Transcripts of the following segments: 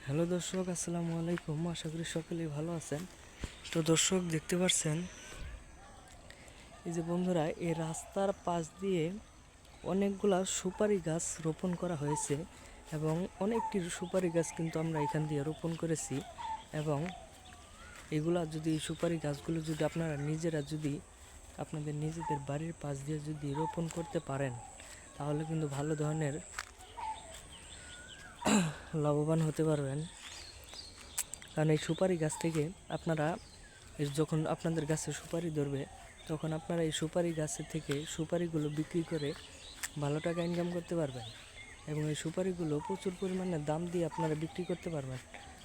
Hello দর্শক, আসসালামু আলাইকুম। আশা করি সকলেই ভালো আছেন। তো দর্শক, দেখতে পাচ্ছেন এই যে বন্ধুরা, এই রাস্তার পাশ দিয়ে অনেকগুলা সুপারি গাছ রোপণ করা হয়েছে এবং অনেকটি সুপারি গাছ কিন্তু আমরা এখান দিয়ে রোপণ করেছি। এবং এগুলা যদি, সুপারি গাছগুলো যদি আপনারা নিজেরা যদি আপনাদের নিজেদের বাড়ির পাশ দিয়ে যদি রোপণ করতে পারেন, তাহলে কিন্তু ভালো ধরনের লাভবান হতে পারবেন। কারণ এই সুপারি গাছ থেকে আপনারা যখন আপনাদের গাছে সুপারি ধরবে, তখন আপনারা এই সুপারি গাছের থেকে সুপারিগুলো বিক্রি করে ভালো টাকা ইনকাম করতে পারবেন এবং এই সুপারিগুলো প্রচুর পরিমাণে দাম দিয়ে আপনারা বিক্রি করতে পারবেন।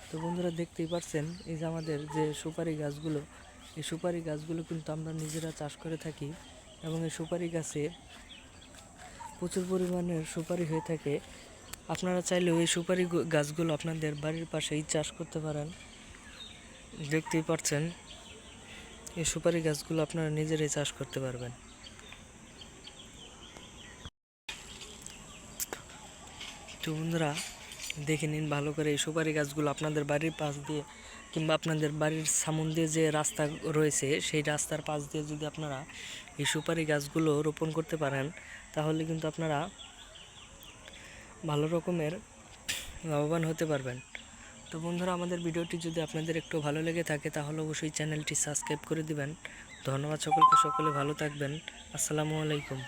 তো বন্ধুরা, দেখতেই পাচ্ছেন এই যে আমাদের যে সুপারি গাছগুলো, এই সুপারি গাছগুলো কিন্তু আমরা নিজেরা চাষ করে থাকি এবং এই সুপারি গাছে প্রচুর পরিমাণের সুপারি হয়ে থাকে। আপনারা চাইলেও এই সুপারি গাছগুলো আপনাদের বাড়ির পাশেই চাষ করতে পারেন। দেখতেই পাচ্ছেন এই সুপারি গাছগুলো আপনারা নিজেরাই চাষ করতে পারবেন। তো বন্ধুরা, দেখে নিন ভালো করে এই সুপারি গাছগুলো আপনাদের বাড়ির পাশ দিয়ে কিংবা আপনাদের বাড়ির সামন দিয়ে যে রাস্তা রয়েছে, সেই রাস্তার পাশ দিয়ে যদি আপনারা এই সুপারি গাছগুলো রোপণ করতে পারেন, তাহলে কিন্তু আপনারা ভালো রকমের লাভবান হতে পারবেন। তো বন্ধুরা, আমাদের ভিডিওটি যদি আপনাদের একটু ভালো লেগে থাকে, তাহলে অবশ্যই চ্যানেলটি সাবস্ক্রাইব করে দিবেন। ধন্যবাদ সকলকে, সকলে ভালো থাকবেন। আসসালামু আলাইকুম।